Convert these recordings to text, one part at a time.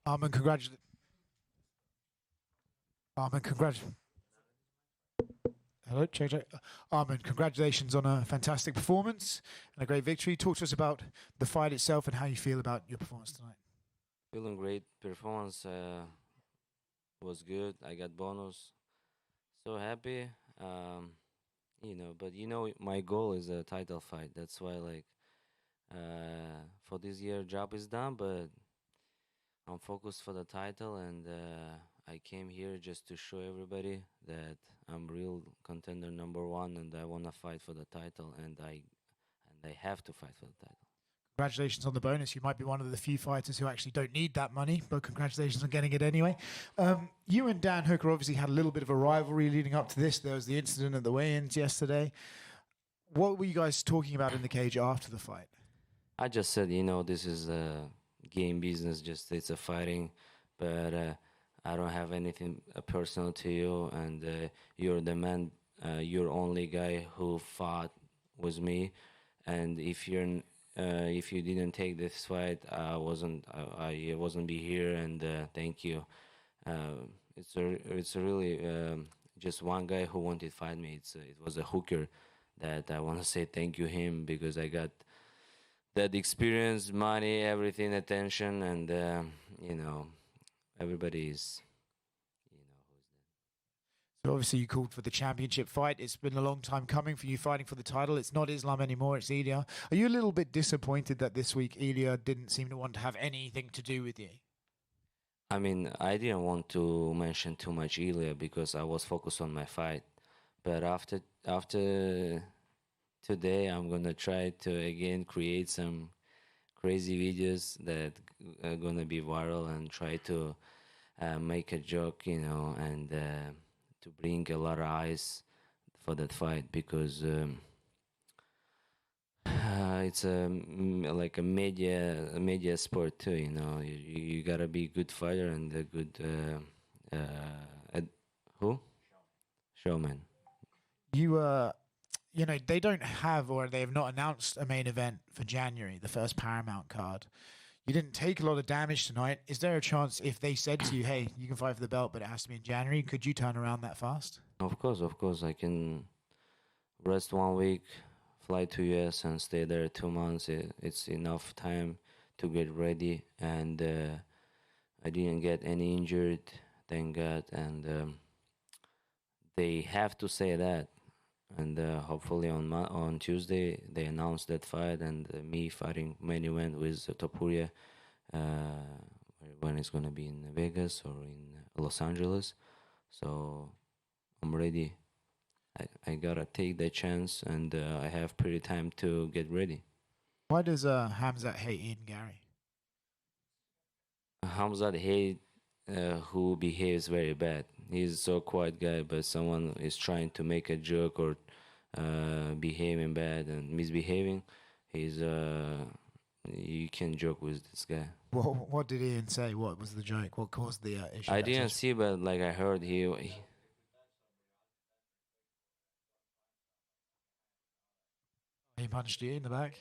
Arman, Arman, hello, check. Arman, congratulations on a fantastic performance and a great victory. Talk to us about the fight itself and how you feel about your performance tonight. Feeling great. Performance was good. I got bonus. So happy. Um, but my goal is a title fight. That's why, for this year, job is done. But I'm focused for the title, and I came here just to show everybody that I'm real contender number one, and I wanna fight for the title, and I have to fight for the title. Congratulations on the bonus. You might be one of the few fighters who actually don't need that money, but congratulations on getting it anyway. You and Dan Hooker obviously had a little bit of a rivalry leading up to this. There was the incident at the weigh-ins yesterday. What were you guys talking about in the cage after the fight? I just said, this is a game business, just it's a fighting, but I don't have anything personal to you, and you're the man, you're only guy who fought with me, and if you didn't take this fight, I wasn't be here, and thank you. It's a really just one guy who wanted to fight me. It was a hooker that I want to say thank you him because I got that experience, money, everything, attention, and everybody is, who's that. So obviously you called for the championship fight. It's been a long time coming for you fighting for the title. It's not Islam anymore, it's Ilia. Are you a little bit disappointed that this week Ilia didn't seem to want to have anything to do with you? I mean, I didn't want to mention too much Ilya because I was focused on my fight. But after today, I'm gonna try to again create some crazy videos that are gonna be viral and try to make a joke, and to bring a lot of eyes for that fight because it's like a media sport too. You gotta be a good fighter and a good who showman. You they don't have or they have not announced a main event for January, the first Paramount card. You didn't take a lot of damage tonight. Is there a chance if they said to you, "Hey, you can fight for the belt, but it has to be in January," could you turn around that fast? Of course, I can rest 1 week, fly to US and stay there 2 months. It's enough time to get ready, and I didn't get any injured, thank God. And they have to say that, and hopefully on Tuesday they announce that fight and me fighting main event with Topuria, when it's gonna be in Vegas or in Los Angeles. So I'm ready. I gotta take that chance, and I have pretty time to get ready. Why does Khamzat hate Ian Garry? Hamzat hate who behaves very bad. He's so quiet guy, but someone is trying to make a joke or behaving bad and misbehaving. He's you can joke with this guy. What did Ian say? What was the joke? What caused the issue? I didn't see, but like I heard he He punched you in the back.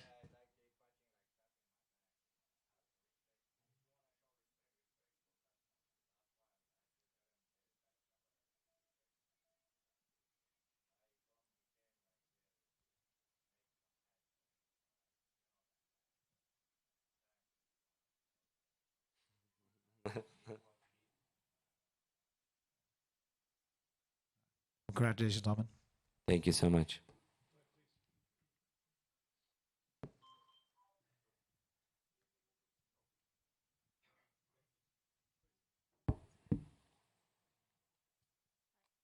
Congratulations, Arman. Thank you so much.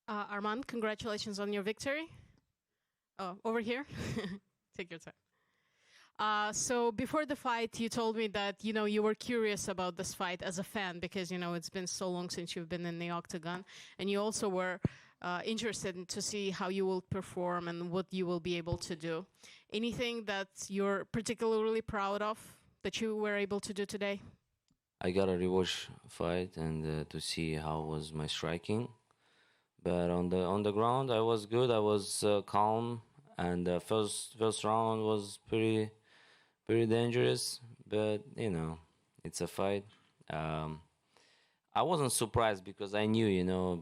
Armand, congratulations on your victory. Oh, over here. Take your time. So before the fight, you told me that you were curious about this fight as a fan because it's been so long since you've been in the octagon, and you also were interested to see how you will perform and what you will be able to do. Anything that you're particularly proud of that you were able to do today? I got a rewatch fight and to see how was my striking. But on the ground, I was good. I was calm, and the first round was pretty dangerous. But it's a fight. Um, I wasn't surprised because I knew,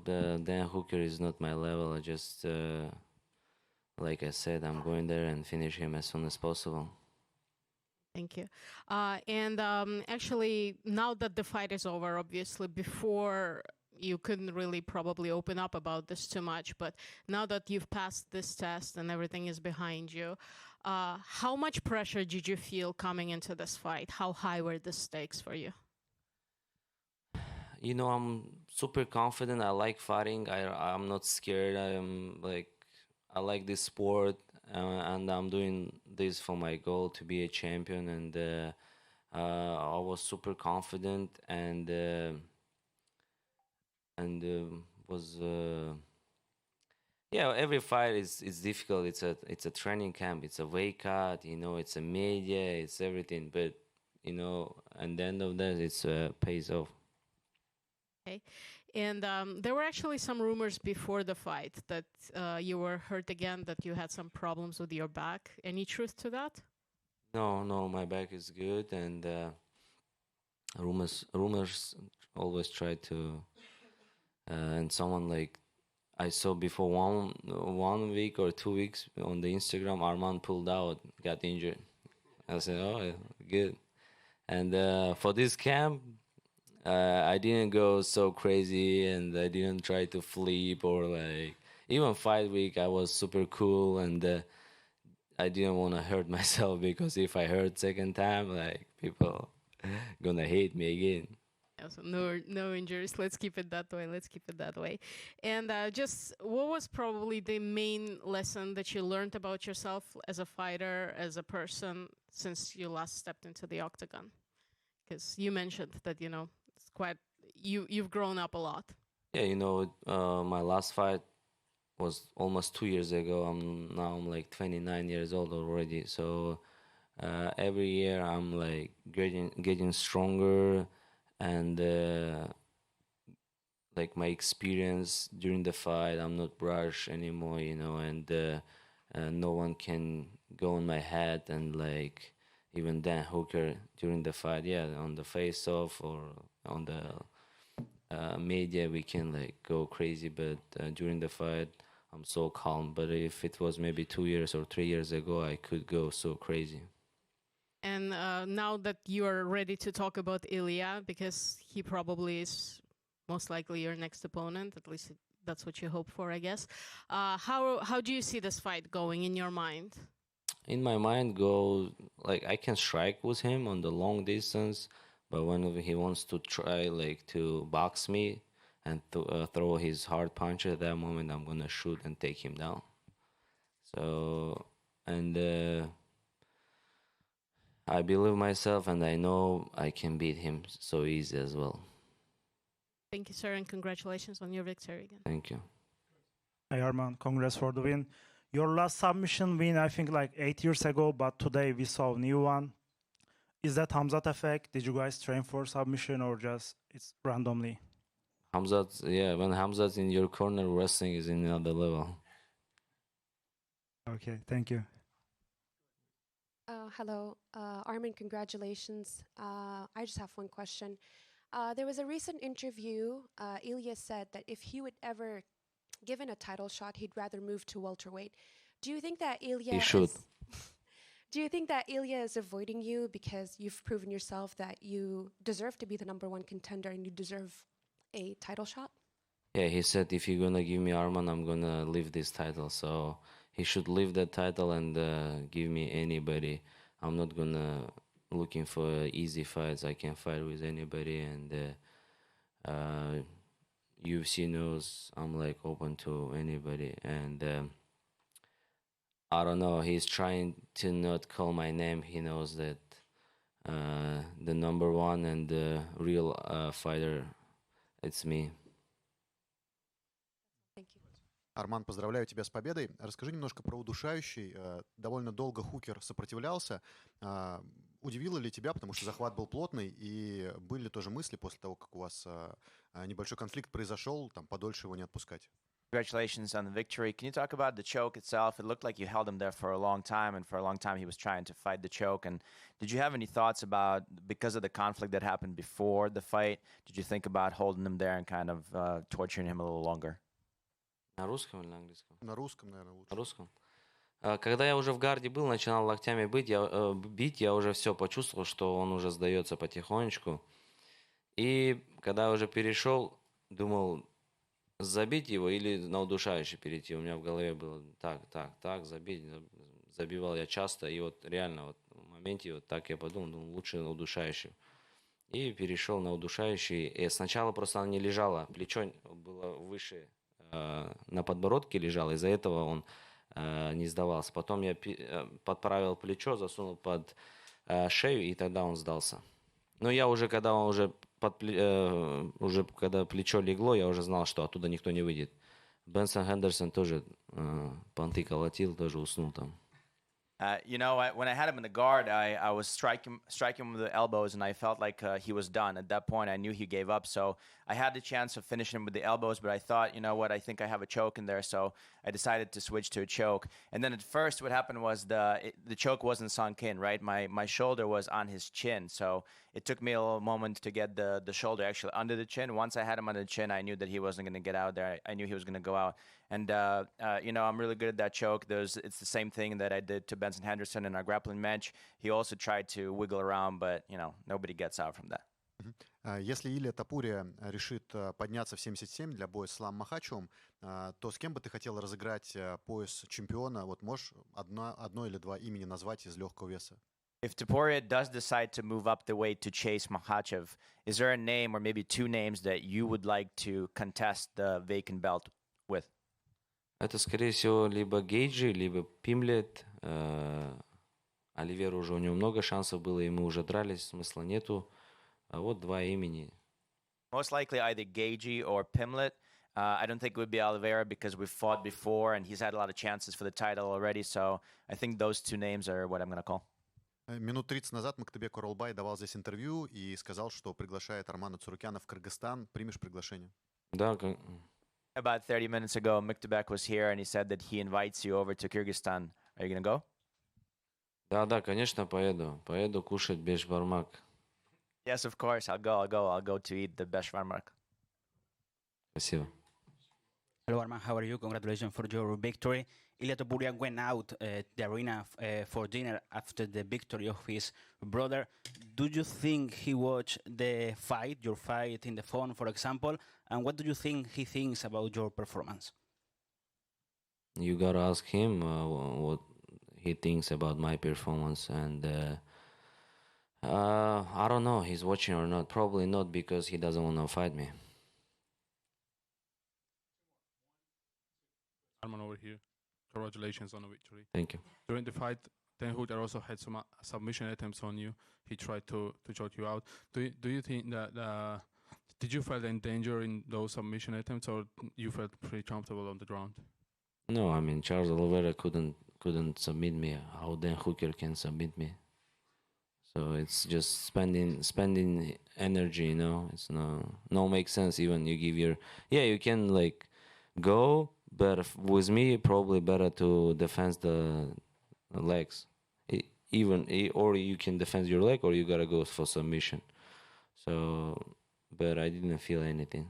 Dan Hooker is not my level. I just, like I said, I'm going there and finish him as soon as possible. Thank you. And actually, now that the fight is over, obviously, before you couldn't really probably open up about this too much, but now that you've passed this test and everything is behind you, how much pressure did you feel coming into this fight? How high were the stakes for you? I'm super confident. I like fighting. I'm not scared. I like this sport, and I'm doing this for my goal to be a champion. And I was super confident, and was yeah. Every fight is difficult. It's a training camp. It's a weight cut. It's a media. It's everything. But at the end of that, it's pays off. Okay. And there were actually some rumors before the fight that you were hurt again, that you had some problems with your back. Any truth to that? No, my back is good, and rumors always try to, and someone like I saw before 1 week or 2 weeks on the Instagram, Arman pulled out, got injured. I said, oh, good. And for this camp, I didn't go so crazy, and I didn't try to flip or even fight week. I was super cool, and I didn't want to hurt myself because if I hurt second time, people gonna hate me again. Yeah, so no injuries. Let's keep it that way. And just what was probably the main lesson that you learned about yourself as a fighter, as a person, since you last stepped into the octagon? Because you mentioned that it's quite you've grown up a lot. Yeah, my last fight was almost 2 years ago. I'm like 29 years old already. So every year I'm like getting stronger, and like my experience during the fight, I'm not brush anymore, and no one can go in my head, and even Dan Hooker during the fight, yeah, on the face off or on the media, we can go crazy, but during the fight, I'm so calm. But if it was maybe 2 years or 3 years ago, I could go so crazy. And now that you are ready to talk about Ilia, because he probably is most likely your next opponent, at least that's what you hope for, I guess. How do you see this fight going in your mind? In my mind, I can strike with him on the long distance, but when he wants to try to box me and throw his hard punch at that moment, I'm gonna shoot and take him down. So, and I believe myself, and I know I can beat him so easy as well. Thank you, sir, and congratulations on your victory again. Thank you. Hey Arman, congrats for the win. Your last submission win, I think 8 years ago, but today we saw a new one. Is that Khamzat effect? Did you guys train for submission or just it's randomly? Khamzat, yeah, when Khamzat's in your corner, wrestling is in another level. Okay, thank you. Hello, Arman, congratulations. I just have one question. There was a recent interview, Ilia said that if he would ever given a title shot, he'd rather move to welterweight. Do you think that Ilia He should. Do you think that Ilia is avoiding you because you've proven yourself that you deserve to be the #1 contender and you deserve a title shot? Yeah, he said if you're gonna give me Arman, I'm gonna leave this title. So he should leave that title and give me anybody. I'm not gonna looking for easy fights. I can fight with anybody, and UFC knows I'm open to anybody. And I don't know. He's trying to not call my name. He knows that the #1 and the real fighter, it's me. Арман, поздравляю тебя с победой. Расскажи немножко про удушающий. Довольно долго Хукер сопротивлялся. Удивило ли тебя, потому что захват был плотный, и были ли тоже мысли после того, как у вас небольшой конфликт произошел, там подольше его не отпускать? Congratulations on the victory. Can you talk about the choke itself? It looked like you held him there for a long time, and for a long time he was trying to fight the choke. And did you have any thoughts about, because of the conflict that happened before the fight, did you think about holding him there and kind of torturing him a little longer? На русском или на английском? На русском, наверное, лучше. На русском. Когда я уже в гарде был, начинал локтями бить, я уже все почувствовал, что он уже сдается потихонечку. И когда я уже перешел, думал, забить его или на удушающий перейти. У меня в голове было так, забить. Забивал я часто, и вот реально вот в моменте вот так я подумал, лучше на удушающий. И перешел на удушающий. И сначала просто она не лежала, плечо было выше, на подбородке лежало, из-за этого он не сдавался. Потом я подправил плечо, засунул под шею, и тогда он сдался. Но я уже, когда он уже когда плечо легло, я уже знал, что оттуда никто не выйдет. Бенсон Хендерсон тоже понты колотил, тоже уснул там. When I had him in the guard, I was striking him with the elbows, and I felt like he was done. At that point, I knew he gave up. So I had the chance of finishing him with the elbows, but I thought, you know what, I think I have a choke in there. So I decided to switch to a choke. And then at first, what happened was the choke wasn't sunk in, right? My shoulder was on his chin. So it took me a little moment to get the shoulder actually under the chin. Once I had him under the chin, I knew that he wasn't going to get out there. I knew he was going to go out. And, I'm really good at that choke. It's the same thing that I did to Benson Henderson in our grappling match. He also tried to wiggle around, but, nobody gets out from that. Если Илия Топурия решит подняться в 77 для боя с Исламом Махачевым, то с кем бы ты хотел разыграть пояс чемпиона? Вот можешь одно или два имени назвать из легкого веса? If Topuria does decide to move up the weight to chase Makhachev, is there a name or maybe two names that you would like to contest the vacant belt with? Это, скорее всего, либо Гейджи, либо Пимлет. Оливер уже, у него много шансов было, и мы уже дрались, смысла нету. А вот два имени. Most likely either Gagey or Pimlet. I don't think it would be Oliveira because we've fought before and he's had a lot of chances for the title already. So I think those two names are what I'm going to call. Минут 30 назад Мактыбек Оролбай давал здесь интервью и сказал, что приглашает Армана Царукяна в Кыргызстан. Примешь приглашение? Да. About 30 minutes ago, Muktabek was here and he said that he invites you over to Kyrgyzstan. Are you going to go? Да, конечно, поеду. Поеду кушать бешбармак. Yes, of course. I'll go to eat the beshvarmak. Спасибо. Hello, Arman. How are you? Congratulations for your victory. Ilia Topuria went out the arena for dinner after the victory of his brother. Do you think he watched the fight, your fight in the phone, for example? And what do you think he thinks about your performance? You gotta ask him what he thinks about my performance, and I don't know he's watching or not. Probably not, because he doesn't want to fight me. Arman over here. Congratulations on the victory. Thank you. During the fight, Dan Hooker also had some submission attempts on you. He tried to choke you out. Do you think that did you feel in danger in those submission attempts, or you felt pretty comfortable on the ground? No, I mean Charles Oliveira couldn't submit me. How Dan Hooker can submit me? So it's just spending energy, It's no make sense. Even you give you can like go, but with me probably better to defend the legs. Or you can defend your leg, or you gotta go for submission. So, but I didn't feel anything.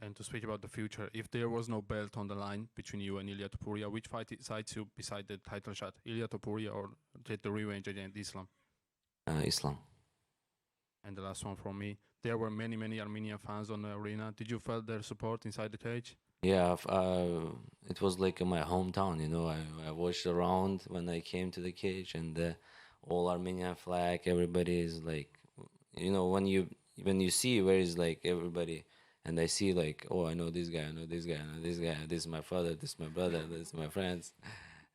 And to speak about the future, if there was no belt on the line between you and Ilia Topuria, which fight excites you beside the title shot? Ilia Topuria or get the revenge against Islam? Islam. And the last one from me. There were many Armenian fans on the arena. Did you feel their support inside the cage? Yeah, it was like in my hometown, I watched around when I came to the cage, and all Armenian flag, everybody is like, when you see where is like everybody, and I see like, oh, I know this guy, I know this guy, I know this guy, this is my father, this is my brother, this is my friends.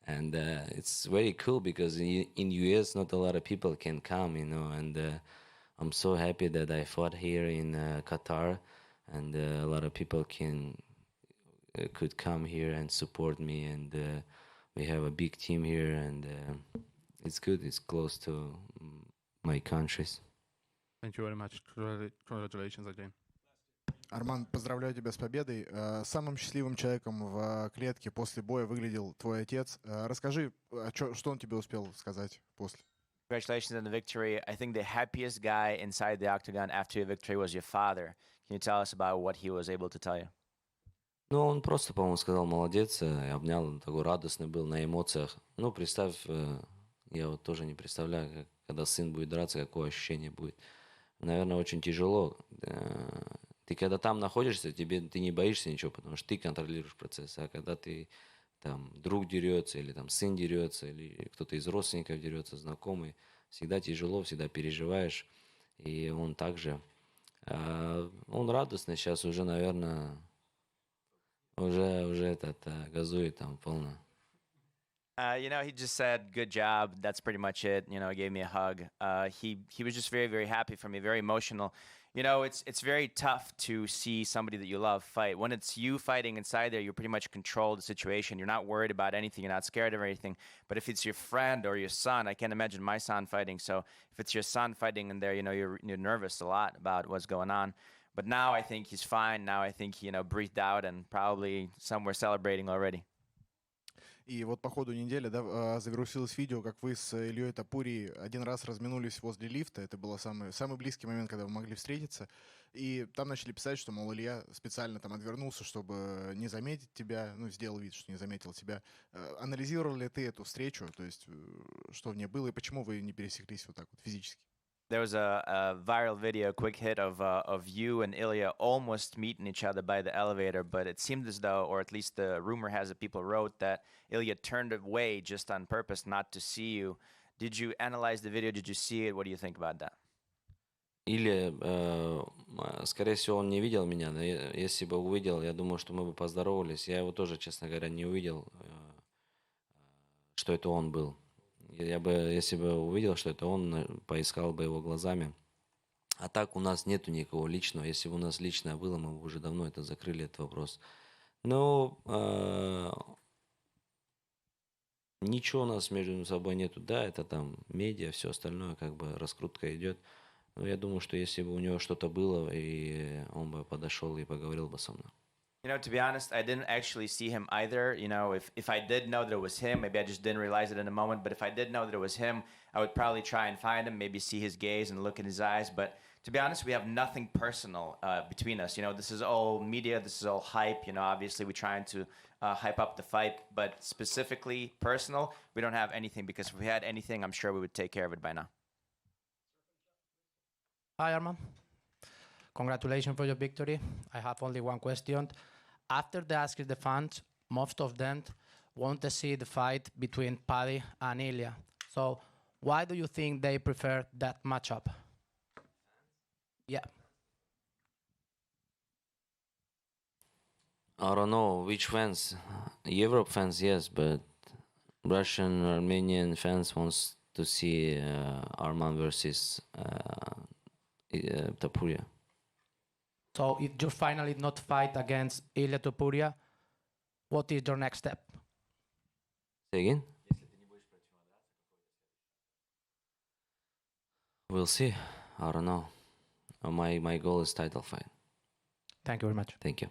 And it's very cool because in US not a lot of people can come, and I'm so happy that I fought here in Qatar, and a lot of people could come here and support me, and we have a big team here, and it's good. It's close to my countries. Thank you very much. Congratulations again. Арман, поздравляю тебя с победой. Самым счастливым человеком в клетке после боя выглядел твой отец. Расскажи, что он тебе успел сказать после? Congratulations on the victory. I think the happiest guy inside the octagon after your victory was your father. Can you tell us about what he was able to tell you? Ну, он просто, по-моему, сказал молодец, и обнял, он такой радостный был, на эмоциях. Ну, представь, я вот тоже не представляю, когда сын будет драться, какое ощущение будет. Наверное, очень тяжело. Ты когда там находишься, ты не боишься ничего, потому что ты контролируешь процесс. А когда ты там друг дерется, или там сын дерется, или кто-то из родственников дерется, знакомый, всегда тяжело, всегда переживаешь. И он также, он радостный сейчас уже, наверное, уже газует там полно. He just said, "Good job." That's pretty much it. He gave me a hug. He was just very, very happy for me, very emotional. It's very tough to see somebody that you love fight. When it's you fighting inside there, you pretty much control the situation. You're not worried about anything. You're not scared of anything. But if it's your friend or your son, I can't imagine my son fighting. So if it's your son fighting in there, you're nervous a lot about what's going on. But now I think he's fine. Now I think breathed out and probably somewhere celebrating already. И вот по ходу недели загрузилось видео, как вы с Ильей Топурией один раз разминулись возле лифта. Это был самый близкий момент, когда вы могли встретиться. И там начали писать, что, мол, Илья специально там отвернулся, чтобы не заметить тебя, сделал вид, что не заметил тебя. Анализировал ли ты эту встречу, то есть что в ней было, и почему вы не пересеклись вот так вот физически? There was a viral video, quick hit of you and Ilia almost meeting each other by the elevator, but it seemed as though, or at least the rumor has it, people wrote that Ilia turned away just on purpose not to see you. Did you analyze the video? Did you see it? What do you think about that? Или, скорее всего, он не видел меня, но если бы увидел, я думаю, что мы бы поздоровались. Я его тоже, честно говоря, не увидел, что это он был. Я бы, если бы увидел, что это он, поискал бы его глазами. А так у нас нету никакого личного. Если бы у нас личное было, мы бы уже давно это закрыли, этот вопрос. Но ничего у нас между собой нету. Да, это там медиа, все остальное, как бы раскрутка идет. Но я думаю, что если бы у него что-то было, и он бы подошел и поговорил бы со мной. To be honest, I didn't actually see him either. If I did know that it was him, maybe I just didn't realize it in a moment. But if I did know that it was him, I would probably try and find him, maybe see his gaze and look in his eyes. But to be honest, we have nothing personal between us. This is all media. This is all hype. Obviously we're trying to hype up the fight. But specifically personal, we don't have anything, because if we had anything, I'm sure we would take care of it by now. Hi, Arman. Congratulations for your victory. I have only one question. After the asking the fans, most of them want to see the fight between Paddy and Ilia. So why do you think they prefer that matchup? Yeah. I don't know which fans. Europe fans, yes, but Russian, Armenian fans wants to see Arman versus Topuria. So if you finally not fight against Ilia Topuria, what is your next step? Say again? We'll see. I don't know. My goal is title fight. Thank you very much. Thank you.